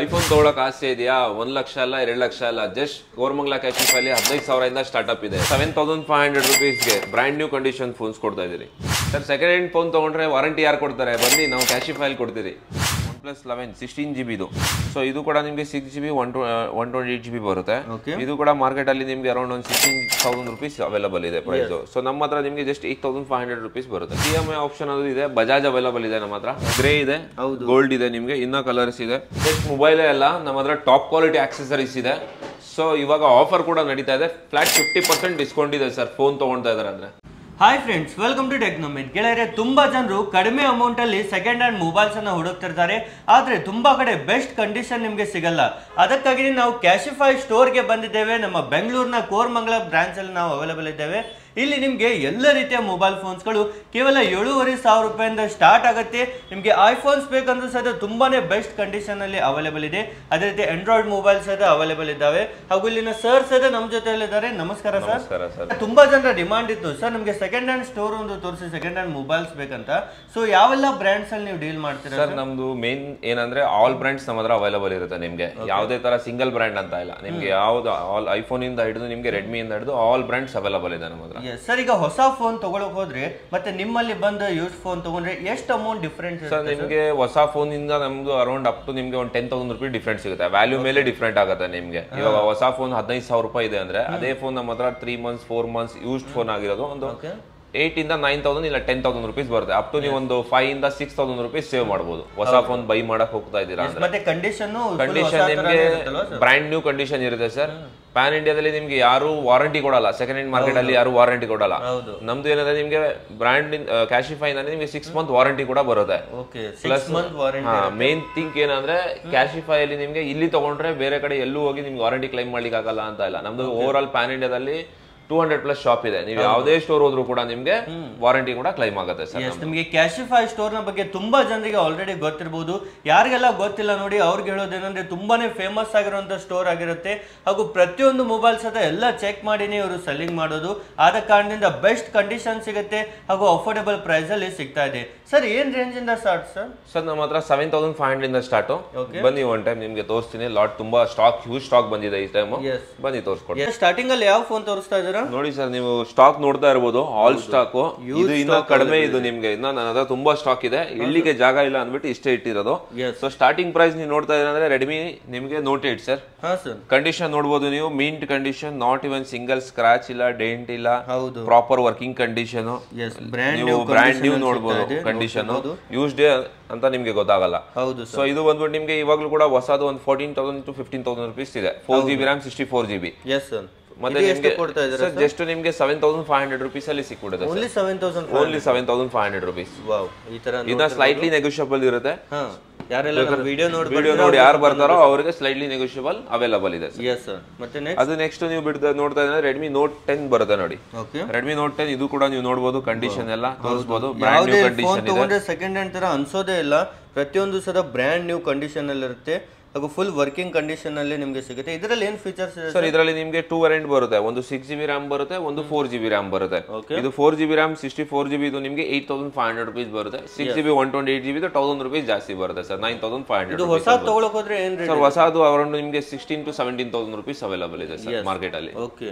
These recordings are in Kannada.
ಐಫೋನ್ ತಗೊಳಕ್ ಆಸೆ ಇದೆಯಾ? 1 ಲಕ್ಷ ಅಲ್ಲ 2 ಲಕ್ಷ ಅಲ್ಲ, ಜಸ್ಟ್ ಕೋರಮಂಗಲ ಕ್ಯಾಶಿಫಲ್ಲಿ 15,000 ಸ್ಟಾರ್ಟ್ಅಪ್ ಇದೆ. 7,500 ರುಪೀಸ್ಗೆ ಬ್ರ್ಯಾಂಡ್ ನ್ಯೂ ಕಂಡೀಷನ್ ಫೋನ್ಸ್ ಕೊಡ್ತಾ ಇದೀರಿ ಸರ್. ಸೆಕೆಂಡ್ ಹ್ಯಾಂಡ್ ಫೋನ್ ತಗೊಂಡ್ರೆ ವಾರಂಟಿ ಯಾರು ಕೊಡ್ತಾರೆ? ಬನ್ನಿ, ನಾವು ಕ್ಯಾಶಿಫೈಲ್ ಕೊಡ್ತೀರಿ. OnePlus 11 16GB ಇದು. ಸೊ ಇದು ಕೂಡ ನಿಮಗೆ 6GB 128GB ಬರುತ್ತೆ. ಇದು ಕೂಡ ಮಾರ್ಕೆಟ್ ಅಲ್ಲಿ ನಿಮಗೆ ಅರೌಂಡ್ ಒಂದು 16,000 ರುಪೀಸ್ ಅವೈಲಬಲ್ ಇದೆ ಪ್ರೈಸ್. ಸೊ ನಮ್ಮ ಹತ್ರ ನಿಮಗೆ ಜಸ್ಟ್ 8,500 ರುಪೀಸ್ ಬರುತ್ತೆ. EMI ಆಪ್ಷನ್ ಅದು ಇದೆ. ಬಜಾಜ್ ಅವೈಲಬಲ್ ಇದೆ ನಮ್ಮ ಹತ್ರ. ಗ್ರೇ ಇದೆ, ಗೋಲ್ಡ್ ಇದೆ, ನಿಮಗೆ ಇನ್ನ ಕಲರ್ಸ್ ಇದೆ. ಜಸ್ಟ್ ಮೊಬೈಲ್ ಅಲ್ಲ, ನಮ್ಮ ಹತ್ರ ಟಾಪ್ ಕ್ವಾಲಿಟಿ ಆಕ್ಸೆಸರೀಸ್ ಇದೆ. ಸೊ ಇವಾಗ ಆಫರ್ ಕೂಡ ನಡೀತಾ ಇದೆ. ಫ್ಲಾಟ್ 50% ಡಿಸ್ಕೌಂಟ್ ಇದೆ ಸರ್ ಫೋನ್ ತಗೊಳ್ತಾ ಇದಾರೆ ಅಂದ್ರೆ. Hi friends, welcome to Technoment. ಗೆಳೆಯರೆ, ತುಂಬಾ ಜನರು ಕಡಿಮೆ ಅಮೌಂಟ್ ಅಲ್ಲಿ ಸೆಕೆಂಡ್ ಹ್ಯಾಂಡ್ ಮೊಬೈಲ್ಸ್ ಅನ್ನ ಹುಡುಕ್ತಿರ್ತಾರೆ. ಆದ್ರೆ ತುಂಬಾ ಕಡೆ ಬೆಸ್ಟ್ ಕಂಡೀಷನ್ ನಿಮಗೆ ಸಿಗಲ್ಲ. ಅದಕ್ಕಾಗಿ ನಾವು ಕ್ಯಾಶಿಫೈ ಸ್ಟೋರ್ಗೆ ಬಂದಿದ್ದೇವೆ. ನಮ್ಮ ಬೆಂಗಳೂರಿನ ಕೋರಮಂಗಲ ಬ್ರಾಂಚ್ ಅಲ್ಲಿ ನಾವು ಅವೈಲೇಬಲ್ ಇದ್ದೇವೆ. ಇಲ್ಲಿ ನಿಮಗೆ ಎಲ್ಲ ರೀತಿಯ ಮೊಬೈಲ್ ಫೋನ್ಸ್ಗಳು ಕೇವಲ 7,500 ರೂಪಾಯಿಂದ ಸ್ಟಾರ್ಟ್ ಆಗುತ್ತೆ. ನಿಮಗೆ ಐಫೋನ್ಸ್ ಬೇಕಂದ್ರೂ ಸಹ ತುಂಬಾನೇ ಬೆಸ್ಟ್ ಕಂಡೀಷನ್ ಅಲ್ಲಿ ಅವೈಲೇಬಲ್ ಇದೆ. ಅದೇ ರೀತಿ ಆಂಡ್ರಾಯ್ಡ್ ಮೊಬೈಲ್ಸ್ ಸಹ ಅವೈಲೇಬಲ್ ಇದ್ದಾವೆ. ಹಾಗೂ ಇಲ್ಲಿನ ಸರ್ ಸಹ ನಮ್ಮ ಜೊತೆಯಲ್ಲಿದ್ದಾರೆ. ನಮಸ್ಕಾರ ಸರ್. ತುಂಬಾ ಜನರ ಡಿಮಾಂಡ್ ಇತ್ತು ಸರ್, ನಮಗೆ ಸೆಕೆಂಡ್ ಹ್ಯಾಂಡ್ ಸ್ಟೋರ್ ಒಂದು ತೋರಿಸಿ, ಸೆಕೆಂಡ್ ಹ್ಯಾಂಡ್ ಮೊಬೈಲ್ಸ್ ಬೇಕಂತ. ಸೊ ಯಾವೆಲ್ಲ ಬ್ರ್ಯಾಂಡ್ಸ್ ಅಲ್ಲಿ ನೀವು ಡೀಲ್ ಮಾಡ್ತೀರಾ ಸರ್? ನಮ್ದು ಮೇನ್ ಏನಂದ್ರೆ ಆಲ್ ಬ್ರ್ಯಾಂಡ್ಸ್ ನಮ್ಮ ಹತ್ರ ಅವೈಲೇಬಲ್ ಇರುತ್ತೆ. ನಿಮಗೆ ಯಾವುದೇ ತರ ಸಿಂಗಲ್ ಬ್ರ್ಯಾಂಡ್ ಅಂತ ಇಲ್ಲ. ನಿಮ್ಗೆ ಯಾವ್ದು ಆಲ್ ಐಫೋನ್ ಇಂದ ಹಿಡಿದು ನಿಮಗೆ ರೆಡ್ಮಿ ಇಂದ ಹಿಡಿದು ಆಲ್ ಬ್ರ್ಯಾಂಡ್ಸ್ ಅವೈಲೇಬಲ್ ಇದೆ ನಮ್ಮ ಹತ್ರ. ಸರ್, ಈಗ ಹೊಸ ಫೋನ್ ತಗೊಳಕ್ ಹೋದ್ರೆ ಮತ್ತೆ ನಿಮ್ಮಲ್ಲಿ ಬಂದ ಯೂಸ್ ಫೋನ್ ತಗೊಂಡ್ರೆ ಎಷ್ಟು ಅಮೌಂಟ್ ಡಿಫರೆನ್ಸ್? ಸರ್, ನಿಮಗೆ ಹೊಸ ಫೋನ್ ಇಂದ ನಮ್ದು ಅರೌಂಡ್ ಅಪ್ ಟು ನಿಮ್ಗೆ ಒಂದು 10,000 ರುಪೀಸ್ ಡಿಫ್ರೆನ್ಸ್ ಸಿಗುತ್ತೆ. ವ್ಯಾಲ್ಯೂ ಮೇಲೆ ಡಿಫ್ರೆಂಟ್ ಆಗುತ್ತೆ ನಿಮ್ಗೆ. ಇವಾಗ ಹೊಸ ಫೋನ್ 15,000 ರೂಪಾಯಿ ಇದೆ ಅಂದ್ರೆ ಅದೇ ಫೋನ್ ನಮ್ಮ ಹತ್ರ 3 ಮಂತ್ಸ್ 4 ಮಂತ್ಸ್ ಯೂಸ್ಡ್ ಫೋನ್ ಆಗಿರೋದು ಒಂದು 8 ಇಂದ 9,000 ಇಲ್ಲ 10,000 ರುಪೀಸ್ ಬರುತ್ತೆ. ಅಪ್ ಟು ನೀವು ಒಂದು 5 ಇಂದ 6,000 ರುಪೀಸ್ ಸೇವ್ ಮಾಡಬಹುದು ಹೊಸ ಫೋನ್ ಬೈ ಮಾಡಕ್ ಹೋಗ್ತಾ ಇದ್ದೀರಾ ಅಂದ್ರೆ. ಮತ್ತೆ ಕಂಡೀಷನ್ ನಿಮಗೆ ಬ್ರ್ಯಾಂಡ್ ನ್ಯೂ ಕಂಡೀಷನ್ ಇರುತ್ತೆ ಸರ್. ಪ್ಯಾನ್ ಇಂಡಿಯಾದಲ್ಲಿ ನಿಮ್ಗೆ ಯಾರು ವಾರಂಟಿ ಕೊಡಲ್ಲ. ಸೆಕೆಂಡ್ ಹ್ಯಾಂಡ್ ಮಾರ್ಕೆಟ್ ಅಲ್ಲಿ ಯಾರು ವಾರಂಟಿ ಕೊಡಲ್ಲ. ನಮ್ದು ಏನಂದ್ರೆ ನಿಮ್ಗೆ ಬ್ರ್ಯಾಂಡ್ ಕ್ಯಾಶಿಫೈ ನಲ್ಲಿ ನಿಮ್ಗೆ 6 ಮಂತ್ ವಾರಂಟಿ ಕೂಡ ಬರುತ್ತೆ. ಪ್ಲಸ್ ಮೇನ್ ಥಿಂಗ್ ಏನಂದ್ರೆ ಕ್ಯಾಶಿಫೈ ಅಲ್ಲಿ ನಿಮ್ಗೆ ಇಲ್ಲಿ ತಗೊಂಡ್ರೆ ಬೇರೆ ಕಡೆ ಎಲ್ಲೂ ಹೋಗಿ ನಿಮ್ಗೆ ವಾರಂಟಿ ಕ್ಲೈಮ್ ಮಾಡ್ಲಿಕ್ಕೆ ಆಗಲ್ಲ ಅಂತ ಇಲ್ಲ. ನಮ್ದು ಓವರ್ ಆಲ್ ಪ್ಯಾನ್ ಇಂಡಿಯಾದಲ್ಲಿ 200+ ಶಾಪ್ ಇದೆ. ನೀವು ಯಾವುದೇ ಸ್ಟೋರ್ ಹೋದ್ರು ಕೂಡ ನಿಮ್ಗೆ ವಾರಂಟಿ ಕೂಡ ಕ್ಲೈಮ್ ಆಗುತ್ತೆ ಸರ್. ನಿಮಗೆ ಕ್ಯಾಶಿಫೈ ಸ್ಟೋರ್ ನ ಬಗ್ಗೆ ತುಂಬಾ ಜನರಿಗೆ ಆಲ್ರೆಡಿ ಗೊತ್ತಿರಬಹುದು. ಯಾರಿಗೆಲ್ಲ ಗೊತ್ತಿಲ್ಲ ನೋಡಿ, ಅವ್ರಿಗೆ ಹೇಳೋದೇನಂದ್ರೆ ತುಂಬಾನೇ ಫೇಮಸ್ ಆಗಿರುವಂತ ಸ್ಟೋರ್ ಆಗಿರುತ್ತೆ. ಹಾಗೂ ಪ್ರತಿಯೊಂದು ಮೊಬೈಲ್ಸ್ ಅದ ಎಲ್ಲ ಚೆಕ್ ಮಾಡಿನೇ ಇವರು ಸೆಲ್ಲಿಂಗ್ ಮಾಡೋದು. ಆದ ಕಾರಣದಿಂದ ಬೆಸ್ಟ್ ಕಂಡೀಷನ್ ಸಿಗುತ್ತೆ ಹಾಗೂ ಅಫೋರ್ಡೆಬಲ್ ಪ್ರೈಸ್ ಅಲ್ಲಿ ಸಿಗ್ತಾ ಇದೆ. ಸರ್, ಏನ್ ರೇಂಜ್ ಇಂದ ಸ್ಟಾರ್ಟ್ ಸರ್? ಸರ್, ನಮ್ಮ ಹತ್ರ 7,500 ಇಂದ ಸ್ಟಾರ್ಟ್. ಬನ್ನಿ ಒನ್ ಟೈಮ್ ನಿಮ್ಗೆ ತೋರಿಸ್ತೀನಿ. ಲಾಟ್ ತುಂಬಾ ಸ್ಟಾಕ್, ಹ್ಯೂಜ್ ಸ್ಟಾಕ್ ಬಂದಿದೆ ಈ ಟೈಮ್. ಬನ್ನಿ ತೋರಿಸ್ಕೊಡ್ತೀನಿ. ಸ್ಟಾರ್ಟಿಂಗ್ ಅಲ್ಲಿ ಯಾವ ಫೋನ್ ತೋರಿಸ್ತಾ ಇದ್ದೀರಾ ನೋಡಿ ಸರ್. ನೀವು ಸ್ಟಾಕ್ ನೋಡ್ತಾ ಇರಬಹುದು, ಆಲ್ ಸ್ಟಾಕ್. ಇದು ಇನ್ನ ಕಡಿಮೆ. ಇದು ನಿಮ್ಗೆ ಇನ್ನ ನನ್ನ ಹತ್ರ ತುಂಬಾ ಸ್ಟಾಕ್ ಇದೆ, ಇಲ್ಲಿಗೆ ಜಾಗ ಇಲ್ಲ ಅಂದ್ಬಿಟ್ಟು ಇಷ್ಟೇ ಇಟ್ಟಿರೋದು. ಸೊ ಸ್ಟಾರ್ಟಿಂಗ್ ಪ್ರೈಸ್ ನೀವು ನೋಡ್ತಾ ಇದ್ದೀರಾ ಅಂದ್ರೆ ರೆಡ್ಮಿ ನಿಮ್ಗೆ ನೋಟ್ 8 ಸರ್. ಕಂಡೀಷನ್ ನೋಡಬಹುದು ನೀವು, mint condition, not even single scratch ಇಲ್ಲ, ಡೆಂಟ್ ಇಲ್ಲ, ಪ್ರಾಪರ್ ವರ್ಕಿಂಗ್ ಕಂಡೀಷನ್. ನೀವು ಬ್ರ್ಯಾಂಡ್ ನ್ಯೂ ನೋಡಬಹುದು ಕಂಡೀಷನ್. ಯೂಸ್ಡ್ ಅಂತ ನಿಮ್ಗೆ ಗೊತ್ತಾಗಲ್ಲ. ಸೊ ಇದು ಬಂದ್ಬಿಟ್ಟು ನಿಮ್ಗೆ ಇವಾಗ್ಲೂ ಕೂಡ ಹೊಸದು ಒಂದು 14,000 to 15,000 ರುಪೀಸ್ ಇದೆ. 4GB RAM 64GB. ಮತ್ತೆ ನಿಮ್ಗೆ ಜಸ್ಟ್ ನಿಮ್ಗೆ 7,500 ರುಪೀಸ್ ಅಲ್ಲಿ ಸಿಕ್ಬಿಡುತ್ತೆ. Only 7,500 rupees. ಇನ್ನ ಸ್ಲೈಟ್ಲಿ ನೆಗೋಷಿಯಬಲ್ ಇರುತ್ತೆ. ವಿಡಿಯೋ ನೋಡಿ ಯಾರು ಬರ್ತಾರೋ ಅವರಿಗೆ ಸ್ಲೈಟ್ಲಿ ನೆಗೋಷಿಯಬಲ್ ಅವೈಲಬಲ್ ಇದೆ. ಅದು ನೆಕ್ಸ್ಟ್ ನೀವು ನೋಡ್ತಾ ಇದ್ರೆ ರೆಡ್ಮಿ ನೋಟ್ 10 ಬರುತ್ತೆ ನೋಡಿ. ರೆಡ್ಮಿ ನೋಟ್ 10 ಇದು ಕೂಡ ನೀವು ನೋಡಬಹುದು. ಕಂಡೀಷನ್ ಎಲ್ಲ ತೋರಿಸಬಹುದು. ಬ್ರ್ಯಾಂಡ್ ನ್ಯೂ ಕಂಡೀಷನ್ ಇದೆ. ಸೆಕೆಂಡ್ ಹ್ಯಾಂಡ್ ತರ ಅನ್ಸೋದೇ ಇಲ್ಲ. ಪ್ರತಿಯೊಂದು ಸದ ಬ್ರ್ಯಾಂಡ್ ನ್ಯೂ ಕಂಡೀಷನ್ ಅಲ್ಲಿ ಇರುತ್ತೆ ಹಾಗೂ ಫುಲ್ ವರ್ಕಿಂಗ್ ಕಂಡೀಷನ್ ಅಲ್ಲಿ ನಿಮಗೆ ಸಿಗುತ್ತೆ. ಇದರಲ್ಲಿ ಏನ್ ಫೀಚರ್ಸ್ ಇದೆ ಸರ್? ಇದರಲ್ಲಿ ನಿಮಗೆ 2 ವೇರಿಯಂಟ್ ಬರುತ್ತೆ. ಒಂದು 6GB RAM ಬರುತ್ತೆ, ಒಂದು 4GB RAM ಬರುತ್ತೆ. ಇದು 4GB RAM 64GB ಇದು ನಿಮಗೆ 8,500 ರುಪೀಸ್ ಬರುತ್ತೆ. 6GB 128GB 1,000 ರುಪೀಸ್ ಜಾಸ್ತಿ ಬರುತ್ತೆ ಸರ್. 9,500. ಹೊಸ ತಗೊಳಕ್ ಹೋದ್ರೆ ಏನ್ ರೇಟ್ ಸರ್? ಹೊಸದು ಅರೌಂಡ್ ನಿಮಗೆ 16,000 to 17,000 ರುಪೀಸ್ ಅವೈಲೇಬಲ್ ಇದೆ ಸರ್ ಮಾರ್ಕೆಟ್ ಅಲ್ಲಿ.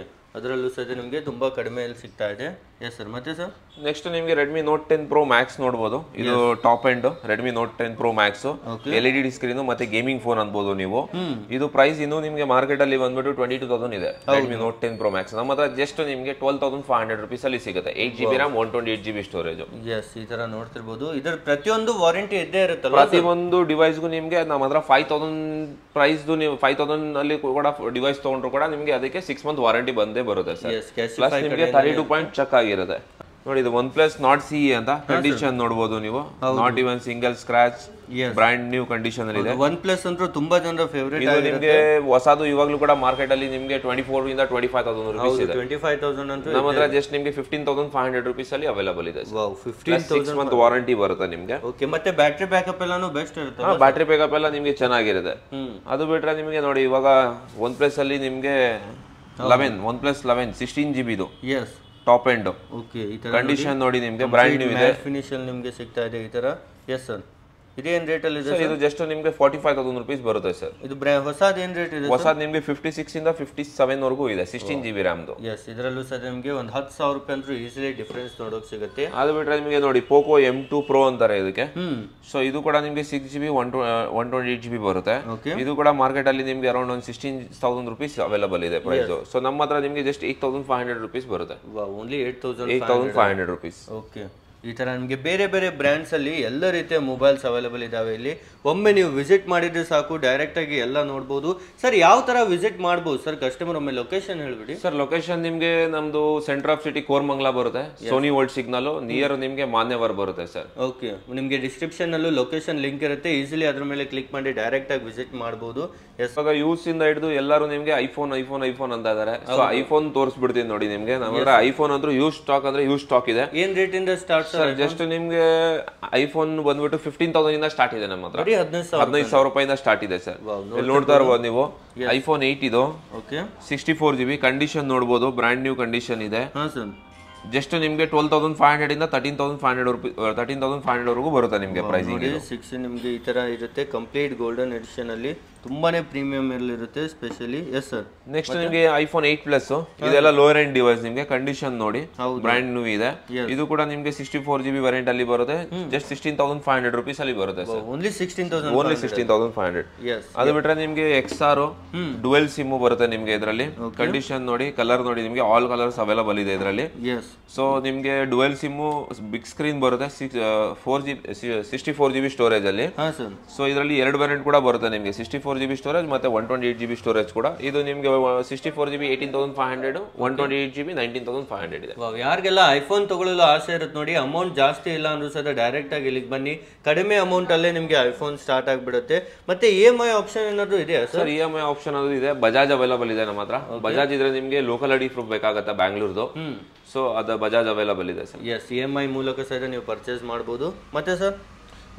ಅದರಲ್ಲೂ ಸಹ ನಿಮಗೆ ತುಂಬಾ ಕಡಿಮೆಯಲ್ಲಿ ಸಿಗ್ತಾ ಇದೆ. Yes sir. ಮತ್ತೆ ಸರ್ ನೆಕ್ಸ್ಟ್ ನಿಮಗೆ ರೆಡ್ಮಿ ನೋಟ್ 10 Pro Max ನೋಡಬಹುದು. ಇದು top end Redmi note 10 Pro Max. LED screen ಮತ್ತೆ ಗೇಮಿಂಗ್ ಫೋನ್ ಅನ್ಬೋದು ನೀವು. ಇದು ಪ್ರೈಸ್ ಇನ್ನು ನಿಮಗೆ ಮಾರ್ಕೆಟ್ ಅಲ್ಲಿ ಬಂದ್ಬಿಟ್ಟು 22,000 ಇದೆ. ರೆಡ್ಮಿ ನೋಟ್ 10 Pro Max ನಮ್ಮ ಹತ್ರ ಜಸ್ಟ್ ನಿಮಗೆ 12,500 ರುಪೀಸ್ ಅಲ್ಲಿ ಸಿಗುತ್ತೆ. 8GB RAM 128GB storage. S, ಈ ತರ ನೋಡ್ತಿರ್ಬೋದು. ಇದರ ಪ್ರತಿಯೊಂದು ವಾರಂಟಿ ಇದ್ದೇ ಇರುತ್ತಲ್ಲ. ಪ್ರತಿಯೊಂದು ಡಿವೈಸ್ಗೂ ನಿಮಗೆ ನಮ್ಮ ಹತ್ರ 5,000 ಪ್ರೈಸ್. ನೀವು 5,000 ಅಲ್ಲಿ ಕೂಡ ಡಿವೈಸ್ ತಗೊಂಡ್ರು ಕೂಡ ನಿಮಗೆ ಅದಕ್ಕೆ 6 ಮಂತ್ ವಾರಂಟಿ ಬಂದೇ ಬರುತ್ತೆ ಸರ್. ಪ್ಲಸ್ ನಿಮಗೆ 32 ಪಾಯಿಂಟ್ ಚೆಕ್ ಆಗಿರುತ್ತೆ ನೋಡಿ. ಇದು OnePlus Nord CE ಅಂತ ಕಂಡೀಷನ್ ನೋಡಬಹುದು ನೀವು. Not even single scratch, brand new condition ಅಲ್ಲಿ ಇದೆ. OnePlus ಅಂತೂ ತುಂಬಾ ಜನರ ಫೇವರೇಟ್ ಇದು ನಿಮಗೆ ಹೊಸದು ಇವಾಗ್ಲೂ ಕೂಡ ಮಾರ್ಕೆಟ್ ಅಲ್ಲಿ ನಿಮಗೆ 24,000 ಇಂದ 25,000 ರುಪೀಸ್ ಇದೆ. 25,000 ಅಂತ ನಮ್ಮ ಹತ್ರ ಜಸ್ಟ್ ನಿಮಗೆ 15,500 ರುಪೀಸ್ ಅಲ್ಲಿ ಅವೈಲೇಬಲ್ ಇದೆ. 15,000 ಮಂತ್ ವಾರಂಟಿ ಬರುತ್ತೆ ನಿಮಗೆ. ಮತ್ತೆ ಬ್ಯಾಟರಿ ಬ್ಯಾಕಪ್ ಎಲ್ಲಾನು ಬೆಸ್ಟ್ ಇರುತ್ತೆ. ಬ್ಯಾಟರಿ ಬ್ಯಾಕಪ್ ಎಲ್ಲ ನಿಮಗೆ ಚೆನ್ನಾಗಿರುತ್ತೆ. ಅದು ಬಿಟ್ರೆ ನಿಮಗೆ ನೋಡಿ ಇವಾಗ OnePlus ಅಲ್ಲಿ ನಿಮಗೆ 11 OnePlus 11 16GB ಇದು ಟಾಪ್ ಎಂಡ್. ಕಂಡೀಷನ್ ನೋಡಿ ನಿಮಗೆ ಬ್ರ್ಯಾಂಡ್ ನ್ಯೂ ಇದೆ. ಫಿನಿಶ್ ಅಲ್ಲಿ ನಿಮಗೆ ಸಿಗ್ತಾ ಇದೆ ಈ ತರ. Yes sir. ಇದೇನ್ ರೇಟ್ ಅಲ್ಲಿ ಇದೆ? ಇದು ಜಸ್ಟ್ ನಿಮಗೆ 45,000 rupees ಬರುತ್ತೆ ಸರ್. ಇದು ಹೊಸದು ಏನ್ ರೇಟ್ ಇದೆ? ಹೊಸದು ನಿಮಗೆ 56 ಇಂದ 57 ವರೆಗೂ ಇದೆ, 16 GB ರ್ಯಾಮ್ದು. ಎಸ್, ಇದರಲ್ಲೂ ಸಹ ನಿಮಗೆ ಒಂದು 10,000 ರೂಪಾಯಿ ಅಂತೂ ಈಸಿಲಿ ಡಿಫರೆನ್ಸ್ ನೋಡೋಕೆ ಸಿಗುತ್ತೆ. ಅದು ಬಿಟ್ರೆ ನಿಮಗೆ ನೋಡಿ ಪೋಕೋ M2 Pro ಅಂತಾರೆ ಇದಕ್ಕೆ. ಸೊ ಇದು ಕೂಡ ನಿಮಗೆ 6GB 128GB ಬರುತ್ತೆ. ಇದು ಕೂಡ ಮಾರ್ಕೆಟ್ ಅಲ್ಲಿ ನಿಮಗೆ ಅರೌಂಡ್ ಒಂದು 16,000 rupees ಅವೈಲೇಬಲ್ ಇದೆ ಪ್ರೈಸ್. ಸೊ ನಮ್ಮ ಹತ್ರ ನಿಮಗೆ ಜಸ್ಟ್ 8,500 rupees ಬರುತ್ತೆ. Only 8,500 rupees. ಓಕೆ, ಈ ತರ ನಿಮಗೆ ಬೇರೆ ಬೇರೆ ಬ್ರ್ಯಾಂಡ್ಸ್ ಅಲ್ಲಿ ಎಲ್ಲ ರೀತಿಯ ಮೊಬೈಲ್ಸ್ ಅವೈಲೇಬಲ್ ಇದಾವೆ ಇಲ್ಲಿ. ಒಮ್ಮೆ ನೀವು ವಿಸಿಟ್ ಮಾಡಿದ್ರೆ ಸಾಕು, ಡೈರೆಕ್ಟ್ ಆಗಿ ಎಲ್ಲ ನೋಡಬಹುದು. ಸರ್ ಯಾವ ತರ ವಿಸಿಟ್ ಮಾಡಬಹುದು ಸರ್ ಕಸ್ಟಮರ್? ಒಮ್ಮೆ ಲೊಕೇಶನ್ ಹೇಳ್ಬಿಡಿ ಸರ್. ಲೊಕೇಶನ್ ನಿಮಗೆ ನಮ್ದು ಸೆಂಟರ್ ಆಫ್ ಸಿಟಿ ಕೋರ್ಮಂಗ್ಲಾ ಬರುತ್ತೆ, ಸೋನಿ ವರ್ಲ್ಡ್ ಸಿಗ್ನಲ್ ನಿಯರ್ ನಿಮಗೆ ಮಾನ್ಯವರ್ ಬರುತ್ತೆ ಸರ್. ಓಕೆ, ನಿಮಗೆ ಡಿಸ್ಕ್ರಿಪ್ಷನ್ ಅಲ್ಲೂ ಲೊಕೇಶನ್ ಲಿಂಕ್ ಇರುತ್ತೆ, ಈಸಿಲಿ ಅದ್ರ ಮೇಲೆ ಕ್ಲಿಕ್ ಮಾಡಿ ಡೈರೆಕ್ಟ್ ಆಗಿ ವಿಸಿಟ್ ಮಾಡಬಹುದು. ಇವಾಗ ಯೂಸ್ ಇಂದ ಹಿಡಿದು ಎಲ್ಲರೂ ನಿಮಗೆ ಐಫೋನ್ ಅಂತ ಇದಾರೆ. ಸೊ ಐಫೋನ್ ತೋರಿಸ್ಬಿಡ್ತೀನಿ ನೋಡಿ ನಿಮಗೆ. ನಮ್ಮ ಐಫೋನ್ ಅಂದ್ರೆ ಯೂಸ್ ಸ್ಟಾಕ್ ಅಂದ್ರೆ ಯೂಸ್ ಸ್ಟಾಕ್ ಇದೆ. ಏನ್ ರೇಟ್ ಇಂದ ಸ್ಟಾರ್ಟ್ ಸರ್? ಜಸ್ಟ್ ನಿಮ್ಗೆ ಐಫೋನ್ ಬಂದ್ಬಿಟ್ಟು 15,000 ಇಂದ ಸ್ಟಾರ್ಟ್ ಇದೆ ನಮ್ಮ ಹತ್ರ. 15,000 ರೂಪಾಯಿಂದ ಸ್ಟಾರ್ಟ್ ಇದೆ ಸರ್. ಇಲ್ಲಿ ನೋಡ್ತಾ ಇರ್ಬೋದು ನೀವು, ಐಫೋನ್ 8 ಇದು 64 GB ಕಂಡೀಷನ್ ನೋಡಬಹುದು, ಬ್ರಾಂಡ್ ನ್ಯೂ ಕಂಡೀಷನ್ ಇದೆ. ಜಸ್ಟ್ ನಿಮಗೆ 12,500 ಇಂದ 13,500 ವರೆಗೂ ಬರುತ್ತೆ ನಿಮಗೆ ಪ್ರೈಸ್. ನಿಮಗೆ ಈ ತರ ಇರುತ್ತೆ ಕಂಪ್ಲೀಟ್ ಗೋಲ್ಡನ್ ಎಡಿಷನ್ ಅಲ್ಲಿ, ತುಂಬಾನೇ ಪ್ರೀಮಿಯಂ ಇರುತ್ತೆ ಸ್ಪೆಷಲಿ. Yes sir. ನೆಕ್ಸ್ಟ್ ನಿಮಗೆ ಐಫೋನ್ 8 ಪ್ಲಸ್ ಇದೆಲ್ಲ ಲೋಯರ್ ಎಂಡ್ ಡಿವೈಸ್. ನಿಮಗೆ ಕಂಡೀಷನ್ ನೋಡಿ ಬ್ರಾಂಡ್ ನ್ಯೂ ಇದೆ. ಇದು ಕೂಡ ನಿಮಗೆ 64 GB ವೇರಿಯಂಟ್ ಅಲ್ಲಿ ಬರುತ್ತೆ. ಜಸ್ಟ್ 16,500 rupees ಅಲ್ಲಿ ಬರುತ್ತೆ ಸರ್. ಓನ್ಲಿ 16,500. ಅದು ಬಿಟ್ರೆ ನಿಮಗೆ XR ಡುವೆಲ್ ಸಿಮ್ ಬರುತ್ತೆ ನಿಮಗೆ ಇದರಲ್ಲಿ. ಕಂಡೀಷನ್ ನೋಡಿ, ಕಲರ್ ನೋಡಿ, ನಿಮಗೆ ಆಲ್ ಕಲರ್ಸ್ ಅವೈಲೇಬಲ್ ಇದೆ ಇದರಲ್ಲಿ. ಸೊ ನಿಮಗೆ ಡುವೆಲ್ ಸಿಮ್, ಬಿಗ್ ಸ್ಕ್ರೀನ್ ಬರುತ್ತೆ, 64 GB ಸ್ಟೋರೇಜ್ ಅಲ್ಲಿ. ಸೊ ಇದರಲ್ಲಿ ಎರಡು ವೇರಿಯಂಟ್ ಕೂಡ ಬರುತ್ತೆ ನಿಮಗೆ, 64 GB ಸ್ಟೋರೇಜ್ ಮತ್ತೆ 128 GB ಸ್ಟೋರೇಜ್ ಕೂಡ. ಇದು ನಿಮಗೆ 64 GB 18,500, 128 GB 19,500 ಇದೆ. ಯಾರಿಗೆಲ್ಲ ಐಫೋನ್ ತಗೊಳ್ಳಲು ಆಸೆ ಇರುತ್ತೆ ನೋಡಿ, ಅಮೌಂಟ್ ಜಾಸ್ತಿ ಇಲ್ಲ ಅಂದ್ರೂ ಸಹ ಡೈರೆಕ್ಟ್ ಆಗಿ ಇಲ್ಲಿಗೆ ಬನ್ನಿ, ಕಡಿಮೆ ಅಮೌಂಟ್ ಅಲ್ಲೇ ನಿಮಗೆ ಐಫೋನ್ ಸ್ಟಾರ್ಟ್ ಆಗಿಬಿಡುತ್ತೆ. ಮತ್ತೆ EMI ಆಪ್ಷನ್ ಏನಾದ್ರು ಇದೆಯಾ ಸರ್? EMI ಆಪ್ಷನ್ ಅದು ಇದೆ. ಬಜಾಜ್ ಅವೈಲೇಬಲ್ ಇದೆ ನಮ್ಮ ಹತ್ರ. ಬಜಾಜ್ ಇದ್ರೆ ನಿಮಗೆ ಲೋಕಲ್ ಐಡಿ ಪ್ರೂಫ್ ಬೇಕಾಗತ್ತೆ ಬ್ಯಾಂಗ್ಳೂರ್ದು. ಸೊ ಅದು ಬಜಾಜ್ ಅವೈಲೇಬಲ್ ಇದೆ ಸರ್. ಎಸ್, EMI ಮೂಲಕ ಸಹ ನೀವು ಪರ್ಚೇಸ್ ಮಾಡಬಹುದು. ಮತ್ತೆ ಸರ್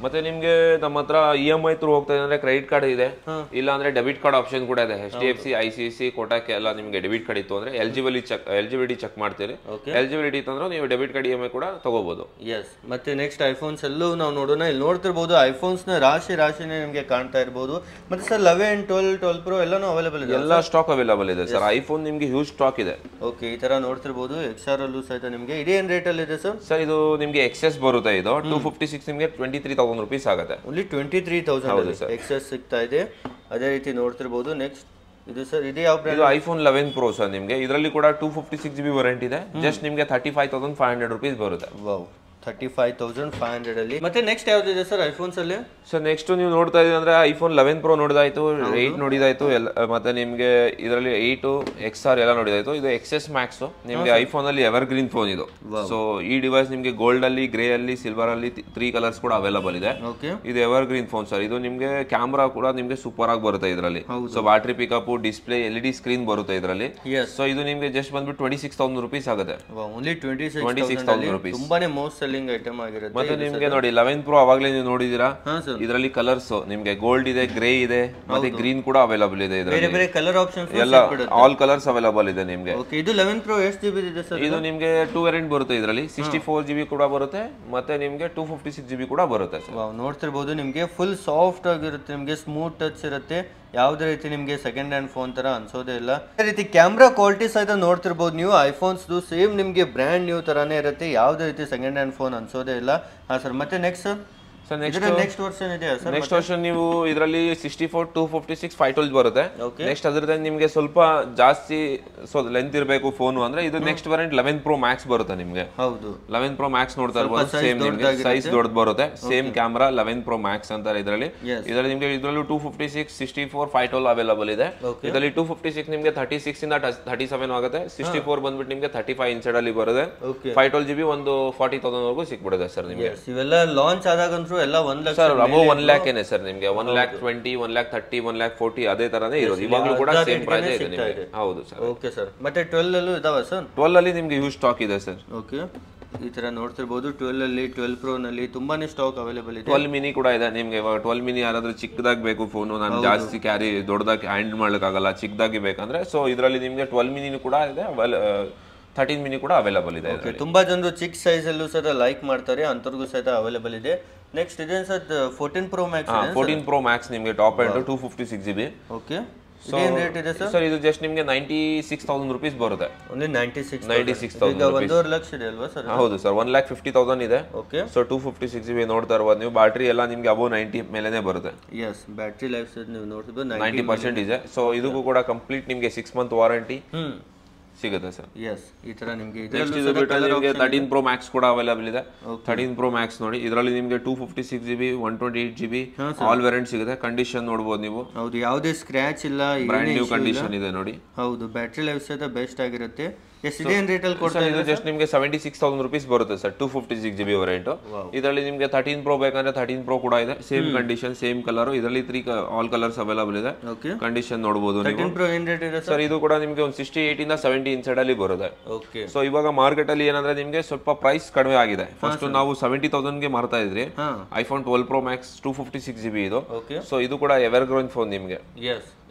ಮತ್ತೆ ನಿಮ್ಗೆ ನಮ್ಮ ಹತ್ರ EMI ಥ್ರೂ ಹೋಗ್ತಾ ಇದೆ ಅಂದ್ರೆ ಕ್ರೆಡಿಟ್ ಕಾರ್ಡ್ ಇದೆ, ಇಲ್ಲ ಅಂದ್ರೆ ಡೆಬಿಟ್ ಕಾರ್ಡ್ ಆಪ್ಷನ್ ಕೂಡ ಇದೆ. HDFC, ICICI, ಕೋಟಕ್ ಎಲ್ಲ ನಿಮಗೆ ಡೆಬಿಟ್ ಕಾರ್ಡ್ ಇತ್ತು ಅಂದ್ರೆ ಎಲಿಜಿಬಿಲಿಟಿ ಚೆಕ್ ಮಾಡ್ತೀರಿ. ಎಲಿಜಿಬಿಲಿಟಿ ಇತ್ತು ಅಂದ್ರೆ ನೀವು ಡೆಬಿಟ್ ಕಾರ್ಡ್ EMI ಕೂಡ ತಗೋಬಹುದು. ಎಸ್, ಮತ್ತೆ ನೆಕ್ಸ್ಟ್ ಐಫೋನ್ಸ್ ಎಲ್ಲೂ ನಾವು ನೋಡೋಣ. ಇಲ್ಲಿ ನೋಡ್ತಿರ್ಬೋದು ಐಫೋನ್ಸ್ ನ ರಾಶಿನೇ ನಿಮಗೆ ಕಾಣ್ತಾ ಇರಬಹುದು. ಮತ್ತೆ ಸರ್ 11, 12 Pro ಎಲ್ಲಾನು ಅವೈಲೇಬಲ್ ಇದೆ. ಎಲ್ಲ ಸ್ಟಾಕ್ ಅವೈಲೇಬಲ್ ಇದೆ ಸರ್. ಐಫೋನ್ ನಿಮ್ಗೆ ಹ್ಯೂಜ್ ಸ್ಟಾಕ್ ಇದೆ. ಓಕೆ, ಈ ತರ ನೋಡ್ತಿರ್ಬೋದು. XR ಅಲ್ಲೂ ಸಹಿತ ನಿಮಗೆ ಇದೇನ್ ರೇಟ್ ಅಲ್ಲಿ ಇದೆ ಸರ್? ಸರ್ ಇದು ನಿಮ್ಗೆ XS ಬರುತ್ತೆ. ಇದು 256 ನಿಮಗೆ 23,000 rupees ಆಗುತ್ತೆ. ಓನ್ಲಿ 23,000 XS ಸಿಗ್ತಾ ಇದೆ. ಅದೇ ರೀತಿ ನೋಡ್ತಿರ್ಬೋದು. ನೆಕ್ಸ್ಟ್ ಇದು ಸರ್, ಇದು ಯಾವ ಬ್ರ್ಯಾಂಡ್? ಇದು ಐಫೋನ್ 11 Pro ಸರ್. ನಿಮಗೆ ಇದರಲ್ಲಿ ಕೂಡ 256 GB ವೇರಿಯಂಟ್ ಇದೆ. ಜಸ್ಟ್ ನಿಮಗೆ 35,500 rupees ಬರುತ್ತೆ. ವಾವ್, 35,500 ಅಲ್ಲಿ. ಮತ್ತೆ ನೆಕ್ಸ್ಟ್ ಯಾವ್ದಿದೆ ಸರ್ ಐಫೋನ್ಸ್ ಅಲ್ಲಿ? ಸರ್ ನೆಕ್ಸ್ಟ್ ನೀವು ನೋಡ್ತಾ ಇದ್ದೀರಿ ಅಂದ್ರೆ ಐಫೋನ್ 11 Pro ನೋಡಿದಾಯ್ತು, 8 ನೋಡಿದಾಯ್ತು, ಮತ್ತೆ ನಿಮ್ಗೆ ಇದರಲ್ಲಿ 8 XR ಎಲ್ಲ ನೋಡಿದಾಯ್ತು. ಇದು XS Max ನಿಮ್ಗೆ ಐಫೋನ್ ಅಲ್ಲಿ ಎವರ್ ಗ್ರೀನ್ ಫೋನ್ ಇದು. ಸೊ ಈ ಡಿವೈಸ್ ನಿಮ್ಗೆ ಗೋಲ್ಡ್ ಅಲ್ಲಿ, ಗ್ರೇ ಅಲ್ಲಿ, ಸಿಲ್ವರ್ ಅಲ್ಲಿ 3 ಕಲರ್ಸ್ ಕೂಡ ಅವೈಲೇಬಲ್ ಇದೆ. ಇದು ಎವರ್ ಗ್ರೀನ್ ಫೋನ್ ಸರ್. ಇದು ನಿಮ್ಗೆ ಕ್ಯಾಮ್ರಾ ಕೂಡ ನಿಮ್ಗೆ ಸೂಪರ್ ಆಗಿ ಬರುತ್ತೆ ಇದರಲ್ಲಿ. So battery pickup, display, LED screen ಬರುತ್ತೆ ಇದರಲ್ಲಿ. ಸೊ ಇದು ನಿಮ್ಗೆ ಜಸ್ಟ್ ಬಂದ್ಬಿಟ್ಟು 26,000 rupees ಆಗುತ್ತೆ. Only 26,000 rupees. ತುಂಬಾನೇ ಮೋಸ್ಟ್ ಸೆಲ್ಲಿಂಗ್ ಐಟಮ್ ಆಗಿರುತ್ತೆ. ಮತ್ತೆ ನಿಮ್ಗೆ ನೋಡಿ 11 Pro ಅವಾಗಲೇ ನೀವು ನೋಡಿದೀರಾ, ಇದರಲ್ಲಿ ಕಲರ್ಸ್ ನಿಮ್ಗೆ ಗೋಲ್ಡ್ ಇದೆ, ಗ್ರೇ ಇದೆ, ಮತ್ತೆ ಗ್ರೀನ್ ಕೂಡ ಅವೈಲೇಬಲ್ ಇದೆ. ಬೇರೆ ಬೇರೆ ಕಲರ್ ಆಪ್ಷನ್ಸ್ ಎಲ್ಲ ಆಲ್ ಕಲರ್ಸ್ ಅವೈಲೇಬಲ್ ಇದೆ ನಿಮ್ಗೆ. ಓಕೆ, ಇದು 11 Pro ಎಷ್ಟು GB ಇದೆ ಸರ್? ಇದು ನಿಮ್ಗೆ 2 ವೇರಿಯಂಟ್ ಬರುತ್ತೆ ಇದರಲ್ಲಿ. 64 GB ಕೂಡ ಬರುತ್ತೆ, ಮತ್ತೆ ನಿಮ್ಗೆ 256 GB ಕೂಡ ಬರುತ್ತೆ ಸರ್. ವಾವ್, ನೋಡ್ತಿರ್ಬೋದು ನಿಮ್ಗೆ ಫುಲ್ ಸಾಫ್ಟ್ ಆಗಿರುತ್ತೆ, ನಿಮ್ಗೆ ಸ್ಮೂತ್ ಟಚ್ ಇರುತ್ತೆ. ಯಾವುದೇ ರೀತಿ ನಿಮಗೆ ಸೆಕೆಂಡ್ ಹ್ಯಾಂಡ್ ಫೋನ್ ತರ ಅನ್ಸೋದೇ ಇಲ್ಲ. ಅದೇ ರೀತಿ ಕ್ಯಾಮ್ರಾ ಕ್ವಾಲಿಟಿ ಸಹಿತ ನೋಡ್ತಿರ್ಬೋದು ನೀವು. ಐಫೋನ್ಸ್ ಸೇಮ್ ನಿಮಗೆ ಬ್ರ್ಯಾಂಡ್ ನ್ಯೂ ತರಾನೇ ಇರುತ್ತೆ, ಯಾವುದೇ ರೀತಿ ಸೆಕೆಂಡ್ ಹ್ಯಾಂಡ್ ಫೋನ್ ಅನ್ಸೋದೇ ಇಲ್ಲ. ಹಾ ಸರ್, ಮತ್ತೆ ನೆಕ್ಸ್ಟ್ ಸರ್ ನೆಕ್ಸ್ಟ್ ವರ್ಷನ್ ಇದೆಯಾ ಸರ್? ನೆಕ್ಸ್ಟ್ ವರ್ಷನ್ ನೀವು ಇದರಲ್ಲಿ 64, 256, 512 ಬರುತ್ತೆ. ನೆಕ್ಸ್ಟ್ ಅದರದ್ದು ನಿಮಗೆ ಸ್ವಲ್ಪ ಜಾಸ್ತಿ ಲೆಂತ್ ಇರಬೇಕು ಫೋನ್ ಅಂದ್ರೆ ಇದು ನೆಕ್ಸ್ಟ್ ವೇರಿಯಂಟ್ 11 Pro Max ಬರುತ್ತೆ ನಿಮಗೆ. ಹೌದು, 11 Pro Max ನೋಡ್ತಾ ಇರಬಹುದು. ಸೇಮ್ ನಿಮಗೆ ಸೈಜ್ ದೊಡ್ಡ ಬರುತ್ತೆ. ಸೇಮ್ ಕ್ಯಾಮೆರಾ 11 Pro Max ಅಂತಾರೆ ಇದರಲ್ಲಿ. ಇದರಲ್ಲಿ ನಿಮಗೆ ಇದರಲ್ಲೂ 256, 64, 512 ಅವೈಲೇಬಲ್ ಇದೆ. ಇದರಲ್ಲಿ 256 ನಿಮಗೆ 36 ಇಂದ 37 ಆಗುತ್ತೆ. 64 ಬಂದ್ಬಿಟ್ಟು ನಿಮಗೆ 35 ಇನ್ಸೈಡ್ ಅಲ್ಲಿ ಬರುತ್ತೆ. 512 GB ಒಂದು 40,000 ವರೆಗೂ ಸಿಕ್ಬಿಡುತ್ತೆ ಸರ್ ನಿಮಗೆ. ಇವೆಲ್ಲ ಲಾಂಚ್ ಆದಾಗಂತೂ ಎಲ್ಲ 1 ಲಕ್ಷ ಸರ್, ಅಬೌವ್ 1 lakh ಏನೇ ಸರ್ ನಿಮಗೆ. 1,20,000, 1,30,000, 1,40,000 ಅದೇ ತರಾನೇ ಇರೋದು. ಇವಾಗಲೂ ಕೂಡ ಸೇಮ್ ಪ್ರೈಸ್ ಇದೆ ನಿಮಗೆ. ಹೌದು ಸರ್. ಓಕೆ ಸರ್, ಮತ್ತೆ 12 ಅಲ್ಲೂ ಇದಾವ ಸರ್? 12 ಅಲ್ಲಿ ನಿಮಗೆ ಹ್ಯೂಜ್ ಸ್ಟಾಕ್ ಇದೆ ಸರ್. ಓಕೆ, ಈ ತರ ನೋಡ್ತಿರ್ಬೋದು. 12 ಅಲ್ಲಿ, 12 Pro ನಲ್ಲಿ ತುಂಬಾನೇ ಸ್ಟಾಕ್ ಅವೈಲೇಬಲ್ ಇದೆ. 12 mini ಕೂಡ ಇದೆ ನಿಮಗೆ. 12 mini ಯಾರಾದ್ರೂ ಚಿಕ್ಕದಾಗಿ ಬೇಕು ಫೋನ್, ನಾನು ಜಾಸ್ತಿ ಕ್ಯಾರಿ ದೊಡ್ಡದಾಗಿ ಹ್ಯಾಂಡಲ್ ಮಾಡ್ಲಿಕ್ಕಾಗಲ್ಲ, ಚಿಕ್ಕದಾಗಿ ಬೇಕಂದ್ರೆ ಸೊ ಇದರಲ್ಲಿ ನಿಮಗೆ 12 mini ಕೂಡ ಇದೆ, 13 mini ಕೂಡ ಅವೈಲೇಬಲ್ ಇದೆ. ತುಂಬಾ ಜನರು ಚಿಕ್ಕ ಸೈಜ್ ಅಲ್ಲೂ ಸಹ ಲೈಕ್ ಮಾಡ್ತಾರೆ, ಅಂತರ್ಗೂ ಸಹಿತ ಅವೈಲೇಬಲ್ ಇದೆ. ನೆಕ್ಸ್ಟ್ ಇದೇನು sir 14 Pro Max 14 Pro Max ನಿಮಗೆ ಟಾಪ್ ಎಂಡ್ 256GB. ಓಕೆ ಏನು ರೇಟ್ ಇದೆ ಸರ್? ಸರ್ ಇದು ಜಸ್ಟ್ ನಿಮಗೆ 96,000 rupees ಬರುತ್ತೆ. ಓನ್ಲಿ 96,000 ಈಗ 1.5 ಲಕ್ಷ ಇದೆ ಅಲ್ವಾ ಸರ್? ಹೌದು ಸರ್, 1,50,000 ಇದೆ. ಓಕೆ, ಸೊ 256GB ನೋಡ್ತಾ ಇರ್ಬೋದು ನೀವು. ಬ್ಯಾಟ್ರಿ ಎಲ್ಲ ನಿಮ್ಗೆ ಅಬೌವ್ 90 ಮೇಲೆನೇ ಬರುತ್ತೆ. ಎಸ್, ಬ್ಯಾಟ್ರಿ ಲೈಫ್ ನೀವು ನೋಡ್ತಿದ್ದು 90% ಇದೆ. ಸೊ ಇದಕ್ಕೂ ಕೂಡ ಕಂಪ್ಲೀಟ್ ನಿಮಗೆ 6 month ವಾರಂಟಿ ಸಿಗುತ್ತೆ ಸರ್. ಎಸ್, ಈ ತರ ನಿಮಗೆ ನೆಕ್ಸ್ಟ್ ಇದು ಬಿಟ್ಟರೆ ನಿಮಗೆ 13 Pro Max ಕೂಡ ಅವೈಲೇಬಲ್ ಇದೆ. 13 Pro Max ನೋಡಿ, ಇದರಲ್ಲಿ ನಿಮಗೆ 256GB 128GB ಆಲ್ ವೇರಿಯಂಟ್ ಸಿಗುತ್ತೆ. ಕಂಡೀಷನ್ ನೋಡಬಹುದು ನೀವು. ಹೌದು, ಯಾವುದೇ ಸ್ಕ್ರಾಚ್ ಇಲ್ಲ, ಬ್ರ್ಯಾಂಡ್ ನ್ಯೂ ಕಂಡೀಷನ್ ಇದೆ ನೋಡಿ. ಹೌದು, ಬ್ಯಾಟ್ರಿ ಲೈಫ್ ಸಹಿತ ಬೆಸ್ಟ್ ಆಗಿರುತ್ತೆ. ಎಷ್ಟು ಇದೆ ರೇಟ್ ಅಲ್ಲಿ ಕೊಡ್ತಾ ಇದು ಜಸ್ಟ್ ನಿಮಗೆ 76,000 rupees ಬರುತ್ತೆ ಸರ್, 256GB ವೇರಿಯಂಟ್. ಇದರಲ್ಲಿ ನಿಮಗೆ 13 Pro ಬೇಕಂದ್ರೆ 13 Pro ಕೂಡ ಇದೆ, ಸೇಮ್ ಕಂಡೀಷನ್ ಸೇಮ್ ಕಲರ್. ಇದರಲ್ಲಿ 3 ಆಲ್ ಕಲರ್ಸ್ ಅವೈಲೇಬಲ್ ಇದೆ. ಕಂಡೀಷನ್ ನೋಡಬಹುದು ನೀವು. 13 Pro ಏನ್ ರೇಟ್ ಇದೆ ಸರ್? ಇದು ಕೂಡ ನಿಮಗೆ ಒಂದು 68 ಇಂದ 70 ಇನ್ಸೈಡ್ ಅಲ್ಲಿ ಬರುತ್ತೆ. ಓಕೆ, ಸೊ ಇವಾಗ ಮಾರ್ಕೆಟ್ ಅಲ್ಲಿ ಏನಂದ್ರೆ ನಿಮಗೆ ಸ್ವಲ್ಪ ಪ್ರೈಸ್ ಕಡಿಮೆ ಆಗಿದೆ. ಫಸ್ಟ್ ನಾವು 70,000 ಗೆ ಮಾರ್ತಾ ಇದ್ರಿ iPhone 12 Pro Max 256GB ಇದು. ಸೊ ಇದು ಕೂಡ ಎವರ್ ಗ್ರೋಯಿಂಗ್ ಫೋನ್ ನಿಮಗೆ.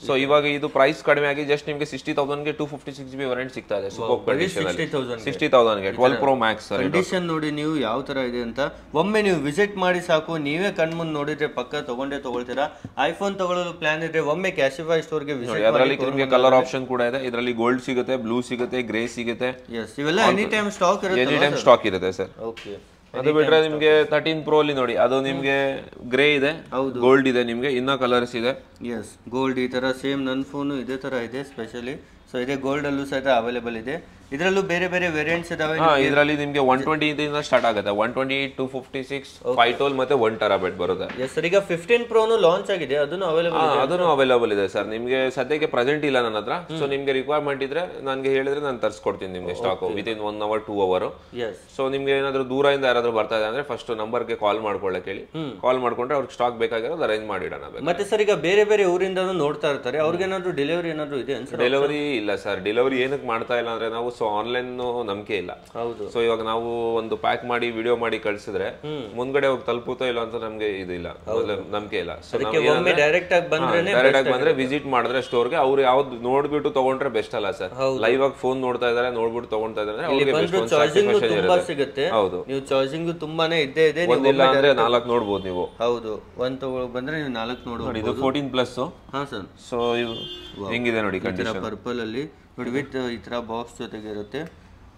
ಸೊ ಇವಾಗ ಇದು ಪ್ರೈಸ್ ಕಡಿಮೆ ಆಗಿ ಜಸ್ಟ್ ನಿಮಗೆ 60,000 ಗೆ 256GB ವೇರಿಯಂಟ್ ಸಿಗ್ತಾ ಇದೆ. ಸೂಪರ್ ಕಂಡೀಷನ್ ಅಲ್ಲಿ 60,000 ಗೆ 12 Pro Max ಸರ್. ಕಂಡೀಷನ್ ನೋಡಿ ನೀವು ಯಾವ ತರ ಇದೆ ಅಂತ. ಒಮ್ಮೆ ನೀವು ವಿಸಿಟ್ ಮಾಡಿ ಸಾಕು, ನೀವೇ ಕಣ್ಮುಂದ್ ನೋಡಿದ್ರೆ ಪಕ್ಕ ತಗೊಳ್ತೀರಾ. ಐಫೋನ್ ತಗೊಳ್ಳಲು ಪ್ಲಾನ್ ಇದ್ರೆ ಒಮ್ಮೆ ಕ್ಯಾಶಿಫೈ ಸ್ಟೋರ್ ಗೆ ವಿಸಿಟ್ ಮಾಡಿ. ಅದರಲ್ಲಿ ನಿಮಗೆ ಕಲರ್ ಆಪ್ಷನ್ ಕೂಡ ಇದೆ. ಇದರಲ್ಲಿ ಗೋಲ್ಡ್ ಸಿಗುತ್ತೆ, ಬ್ಲೂ ಸಿಗುತ್ತೆ, ಗ್ರೇ ಸಿಗುತ್ತೆ. ಎಸ್, ಇವೆಲ್ಲ ಎನಿ ಟೈಮ್ ಸ್ಟಾಕ್ ಇರುತ್ತೆ. ಎನಿ ಟೈಮ್ ಸ್ಟಾಕ್ ಇರುತ್ತೆ ಸರ್. ಓಕೆ, ಅದು ಬಿಟ್ರೆ ನಿಮ್ಗೆ 13 Pro ಅಲ್ಲಿ ನೋಡಿ, ಅದು ನಿಮ್ಗೆ ಗ್ರೇ ಇದೆ, ಗೋಲ್ಡ್ ಇದೆ, ನಿಮ್ಗೆ ಇನ್ನ ಕಲರ್ಸ್ ಇದೆ. ಎಸ್, ಗೋಲ್ಡ್ ಈ ತರ ಸೇಮ್ ನನ್ನ ಫೋನ್ ಇದೇ ತರ ಇದೆ ಸ್ಪೆಷಲಿ. ಸೊ ಇದೇ ಗೋಲ್ಡ್ ಅಲ್ಲೂ ಸಹಿತ ಅವೈಲೇಬಲ್ ಇದೆ. ಇದರಲ್ಲೂ ಬೇರೆ ಬೇರೆ ವೇರಿಯಂಟ್ಸ್ ಇದಾವೆ. ಇದರಲ್ಲಿ ನಿಮಗೆ 120 ಇಂದ ಸ್ಟಾರ್ಟ್ ಆಗುತ್ತೆ. 128, 256, 512 ಮತ್ತೆ 1 TB ಬರುತ್ತೆ. ಎಸ್ ಸರ್, ಈಗ 15 Pro ಲಾಂಚ್ ಆಗಿದೆ, ಅದನ್ನು ಅವೈಲೇಬಲ್ ಇದೆ ಸರ್. ನಿಮಗೆ ಸದ್ಯಕ್ಕೆ ಪ್ರೆಸೆಂಟ್ ಇಲ್ಲ ನನ್ನ ಹತ್ರ. ಸೊ ನಿಮ್ಗೆ ರಿಕ್ವೈರ್ಮೆಂಟ್ ಇದ್ರೆ ನನಗೆ ಹೇಳಿದ್ರೆ ನಾನು ತರಿಸ್ಕೊಡ್ತೀನಿ ನಿಮ್ಗೆ stock within 1 hour 2 hour. So ನಿಮ್ಗೆ ಏನಾದ್ರು ದೂರದಿಂದ ಯಾರಾದ್ರೂ ಬರ್ತಾ ಇದೆ ಅಂದ್ರೆ ಫಸ್ಟ್ ನಂಬರ್ಗೆ ಕಾಲ್ ಮಾಡ್ಕೊಳ್ಳಕ್ಕೆ ಹೇಳಿ. ಕಾಲ್ ಮಾಡ್ಕೊಂಡ್ರೆ ಅವ್ರಿಗೆ ಸ್ಟಾಕ್ ಬೇಕಾಗಿರೋದು ಅರೇಂಜ್ ಮಾಡಿಡೋಣ. ಮತ್ತೆ ಸರ್, ಈಗ ಬೇರೆ ಬೇರೆ ಊರಿಂದ ನೋಡ್ತಾ ಇರ್ತಾರೆ, ಅವ್ರಿಗೆ ಏನಾದ್ರು ಡೆಲಿವರಿ ಏನಾದ್ರು ಇದೆ? ಡೆಲಿವರಿ ಇಲ್ಲ ಸರ್. ಡೆಲಿವರಿ ಏನಕ್ಕೆ ಮಾಡ್ತಾ ಇಲ್ಲ ಅಂದ್ರೆ ನಾವು ಆನ್ಲೈನ್ ನಂಬಿಕೆ ಇಲ್ಲ. ಹೌದು. ಸೊ ಇವಾಗ ನಾವು ಒಂದು ಪ್ಯಾಕ್ ಮಾಡಿ ವಿಡಿಯೋ ಮಾಡಿ ಕಳ್ಸಿದ್ರೆ ಮುಂದ್ಗಡೆ ಹೋಗಿ ತಲುಪುತ್ತೋ ಇಲ್ಲ ಅಂತ ನಮ್ಗೆ ಇದು ಇಲ್ಲ, ನಂಬಿಕೆ ಇಲ್ಲ. ಸೊ ಡೈರೆಕ್ಟ್ ಆಗಿ ಬಂದ್ರೆ ವಿಸಿಟ್ ಮಾಡಿದ್ರೆ ಸ್ಟೋರ್ಗೆ ಅವ್ರು ಯಾವ್ದು ನೋಡ್ಬಿಟ್ಟು ತಗೊಂಡ್ರೆ ಬೆಸ್ಟ್ ಅಲ್ಲ ಸರ್. ಲೈವ್ ಆಗಿ ಫೋನ್ ನೋಡ್ತಾ ಇದಾರೆ, ನೋಡ್ಬಿಟ್ಟು ತಗೊಂತಾ ಇದಾರೆ, ಸಿಗುತ್ತೆ. ಹೌದು, ನೀವು ಚಾರ್ಜಿಂಗ್ ತುಂಬಾನೇ ಇದ್ದೇ ಇದೆ. ಒಂದಿಲ್ಲ ಅಂದ್ರೆ 4 ನೋಡ್ಬೋದು ನೀವು. ಹೌದು, ಒಂದ್ ಬಂದ್ರೆ ನೀವು 4 ನೋಡ್ಬೋದು. ಇದು 14+. ಹಾ ಸರ್. ಸೊ ಹೆಂಗಿದೆ ನೋಡಿ ಕಂಡೀಷನ್. ಪರ್ಪಲ್ ಅಲ್ಲಿ ನೋಡಿ, ವಿತ್ ಈ ತರ ಬಾಕ್ಸ್ ಜೊತೆಗೆ ಇರುತ್ತೆ.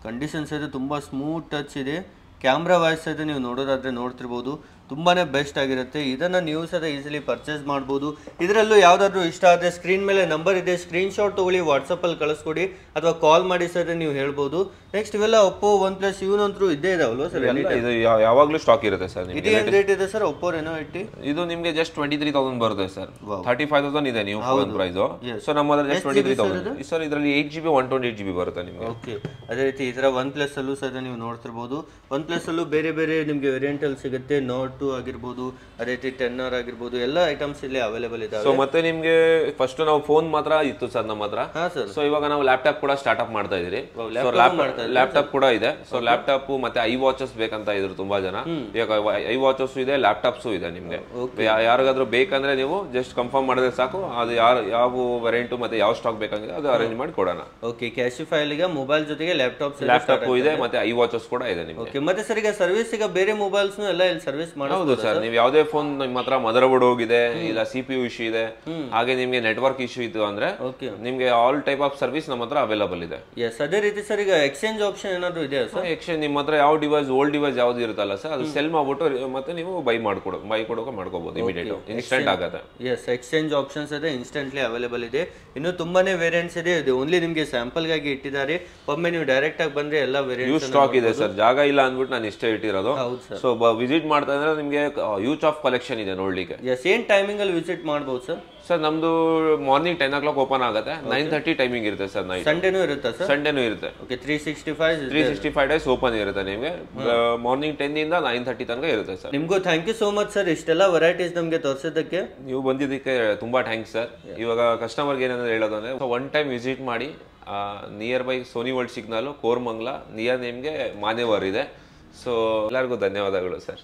ಕಂಡೀಷನ್ಸ್ ಇದೆ, ತುಂಬಾ ಸ್ಮೂತ್ ಟಚ್ ಇದೆ. ಕ್ಯಾಮ್ರಾ ವಾಯ್ಸ್ ಇದೆ, ನೀವು ನೋಡೋದಾದ್ರೆ ನೋಡ್ತಿರ್ಬೋದು, ತುಂಬಾನೇ ಬೆಸ್ಟ್ ಆಗಿರುತ್ತೆ. ಇದನ್ನ ನೀವು ಸಹ ಈಸಿಲಿ ಪರ್ಚೇಸ್ ಮಾಡ್ಬೋದು. ಇದರಲ್ಲೂ ಯಾವ್ದಾದ್ರು ಇಷ್ಟ ಆದ್ರೆ ಸ್ಕ್ರೀನ್ ಮೇಲೆ ನಂಬರ್ ಇದೆ, ಸ್ಕ್ರೀನ್ ಶಾಟ್ ತಗೊಳ್ಳಿ, ವಾಟ್ಸಪ್ ಅಲ್ಲಿ ಕಳಿಸ್ಕೊಡಿ ಅಥವಾ ಕಾಲ್ ಮಾಡಿ ಸಹ ನೀವು ಹೇಳ್ಬೋದು. ನೆಕ್ಸ್ಟ್ ಇವೆಲ್ಲ ಒಪ್ಪೋ, OnePlus ಇವನಂತೂ ಇದ್ದೇ ಇದಾವಲ್ವಾ ಸರ್? ಇದು ಯಾವಾಗ್ಲೂ ಸ್ಟಾಕ್ ಇರುತ್ತೆ ಸರ್. ಇದು ಏನ್ ರೇಟ್ ಇದೆ ಸರ್ ಒಪ್ಪೋ Reno 80? ಇದು ನಿಮಗೆ ಜಸ್ಟ್ 23,000 ಬರುತ್ತೆ ಸರ್. 35,000 ಇದೆ ನೀವು ಫೋನ್ ಪ್ರೈಸ್. ಸೊ ನಮ್ಮ ಹತ್ರ ಜಸ್ಟ್ 23,000 ಸರ್. ಇದರಲ್ಲಿ 8GB 128GB ಬರುತ್ತೆ ನಿಮಗೆ. ಓಕೆ, ಅದೇ ರೀತಿ ಈ ತರ OnePlus ಅಲ್ಲೂ ಸಹ ನೀವು ನೋಡ್ತಿರ್ಬೋದು. OnePlus ಅಲ್ಲೂ ಬೇರೆ ಬೇರೆ ನಿಮಗೆ ವೇರಿಯಂಟ್ ಅಲ್ಲಿ ಸಿಗುತ್ತೆ. Note 2 ಆಗಿರ್ಬೋದು, ಅದೇ ರೀತಿ 10R ಆಗಿರ್ಬೋದು, ಎಲ್ಲ ಐಟಮ್ಸ್ ಇಲ್ಲಿ ಅವೈಲೇಬಲ್ ಇದಾವೆ. ಸೊ ಮತ್ತೆ ನಿಮ್ಗೆ ಫಸ್ಟ್ ನಾವು ಫೋನ್ ಮಾತ್ರ ಇತ್ತು ಸರ್ ನಮ್ಮ ಹತ್ರ. ಹಾ ಸರ್. ಸೊ ಇವಾಗ ನಾವು ಲ್ಯಾಪ್ಟಾಪ್ ಕೂಡ ಸ್ಟಾರ್ಟ್ ಅಪ್ ಮಾಡ್ತಾ ಇದೀರಿ. ಲ್ಯಾಪ್ಟಾಪ್ ಕೂಡ ಇದೆ. ಸೊ ಲ್ಯಾಪ್ಟಾಪ್ ಮತ್ತೆ ಐ ವಾಚಸ್ ಬೇಕಂತ ಇದ್ರು ತುಂಬಾ ಜನ. ಇವಾಗ ಐ ವಾಚಸ್ ಇದೆ, ಲ್ಯಾಪ್ಟಾಪ್ಸ್ ಇದೆ. ನಿಮ್ಗೆ ಯಾರಿಗಾದ್ರೂ ಬೇಕಂದ್ರೆ ನೀವು ಜಸ್ಟ್ ಕನ್ಫರ್ಮ್ ಮಾಡಿದ್ರೆ ಸಾಕು, ಅದು ಯಾವ ವೇರಿಯಂಟ್ ಮತ್ತೆ ಯಾವ ಸ್ಟಾಕ್ ಬೇಕಂದ್ರೆ ಅದು ಅರೇಂಜ್ ಮಾಡಿ ಕೊಡೋಣ. ಓಕೆ, ಕ್ಯಾಶಿಫೈ ಗೆ ಮೊಬೈಲ್ ಜೊತೆಗೆ ಲ್ಯಾಪ್ಟಾಪ್ ಇದೆ, ಮತ್ತೆ ಐ ವಾಚಸ್ ಕೂಡ ಇದೆ ನಿಮ್ಗೆ. ಓಕೆ, ಮತ್ತೆ ಸರ್ ಈಗ ಸರ್ವಿಸ್ ಈಗ ಬೇರೆ ಮೊಬೈಲ್ಸ್ ಎಲ್ಲ ಇಲ್ಲಿ ಸರ್ವಿಸ್ ಹೌದು ಸರ್. ನೀವು ಯಾವುದೇ ಫೋನ್ ನಿಮ್ಮ ಹತ್ರ ಮದರ್ ಬೋರ್ಡ್ ಹೋಗಿದೆ, ಇಲ್ಲ CPU ಇಶ್ಯೂ ಇದೆ, ಹಾಗೆ ನಿಮ್ಗೆ ನೆಟ್ವರ್ಕ್ ಇಶ್ಯೂ ಇತ್ತು ಅಂದ್ರೆ ನಿಮ್ಗೆ ಆಲ್ ಟೈಪ್ ಆಫ್ ಸರ್ವಿಸ್ ನಮ್ಮ ಹತ್ರ ಅವೈಲೇಬಲ್ ಇದೆ. ಎಸ್, ಅದೇ ರೀತಿ ಸರ್ ಈಗ ಎಕ್ಸ್ಚೇಂಜ್ ಆಪ್ಷನ್ ಏನಾದ್ರು ಇದೆಯಾ ಸರ್? ಎಕ್ಸ್ಚೇಂಜ್ ನಿಮ್ಮ ಹತ್ರ ಯಾವ ಡಿವೈಸ್, ಓಲ್ಡ್ ಡಿವೈಸ್ ಯಾವ್ದು ಇರುತ್ತಲ್ಲ ಸರ್, ಅದು ಸೆಲ್ ಮಾಡ್ಬಿಟ್ಟು ಮತ್ತೆ ನೀವು ಬೈ ಕೊಡೋಕೆ ಮಾಡ್ಕೋಬಹುದು. ಇಮಿಡಿಯೇಟ್ ಇನ್ಸ್ಟೆಂಟ್ ಆಗುತ್ತೆ. ಎಸ್, ಎಕ್ಸ್ಚೇಂಜ್ ಆಪ್ಷನ್ಸ್ ಇದೆ, ಇನ್ಸ್ಟೆಂಟ್ಲಿ ಅವೈಲೇಬಲ್ ಇದೆ. ಇನ್ನು ತುಂಬಾನೇ ವೇರಿಯಂಟ್ಸ್ ಇದೆ. ಇದು ಓನ್ಲಿ ನಿಮ್ಗೆ ಸ್ಯಾಂಪಲ್ ಗಾಗಿ ಇಟ್ಟಿದ್ದಾರೆ. ಒಮ್ಮೆ ನೀವು ಡೈರೆಕ್ಟ್ ಆಗಿ ಬಂದ್ರೆ ಎಲ್ಲ ವೇರಿಯಂಟ್ಸ್ ಸ್ಟಾಕ್ ಇದೆ ಸರ್. ಜಾಗ ಇಲ್ಲ ಅಂದ್ಬಿಟ್ಟು ನಾನು ಇಷ್ಟೇ ಇಟ್ಟಿರೋದು. ಸೊ ವಿಸಿಟ್ ಮಾಡ್ತಾ ಇದ್ರೆ ನಿಮ್ಗೆ ಯೂಚ್ ಆಫ್ ಕಲೆಕ್ಷನ್ ಇದೆ ನೋಡ್ಲಿಕ್ಕೆ. ಸೇಮ್ ಟೈಮಿಂಗ್ ಅಲ್ಲಿ ವಿಸಿಟ್ ಮಾಡಬಹುದು ಸರ್. ಸರ್ ನಮ್ದು ಮಾರ್ನಿಂಗ್ 10 o'clock ಓಪನ್ ಆಗುತ್ತೆ, 9:30 ಟೈಮಿಂಗ್ ಇರುತ್ತೆ ಸರ್. ನೈಟ್ ಸಂಡೇನೂ ಇರುತ್ತೆ ಸರ್? ಸಂಡೇನೂ ಇರುತ್ತೆ. ಓಕೆ, 365 ಡೇಸ್ ಓಪನ್ ಇರುತ್ತೆ ನಿಮಗೆ. ಮಾರ್ನಿಂಗ್ 10 ಇಂದ 9:30 ತನಕ ಇರುತ್ತೆ ಸರ್. ನಿಮ್ಗೂ thank you so much sir, ಇಷ್ಟೆಲ್ಲ ವೆರೈಟೀಸ್ ನಮಗೆ ತೋರಿಸಿದ್ದಕ್ಕೆ. ನೀವು ಬಂದಿದ್ದಕ್ಕೆ ತುಂಬಾ ಥ್ಯಾಂಕ್ಸ್ ಸರ್. ಇವಾಗ ಕಸ್ಟಮರ್ಗೆ ಏನಂದ್ರೆ ಹೇಳೋದಂದ್ರೆ, ಒನ್ ಟೈಮ್ ವಿಸಿಟ್ ಮಾಡಿ. Nearby Sony world signal, Koramangala near ನಿಮ್ಗೆ ಮಾನೇವರ್ ಇದೆ. ಸೊ ಎಲ್ಲರಿಗೂ ಧನ್ಯವಾದಗಳು ಸರ್.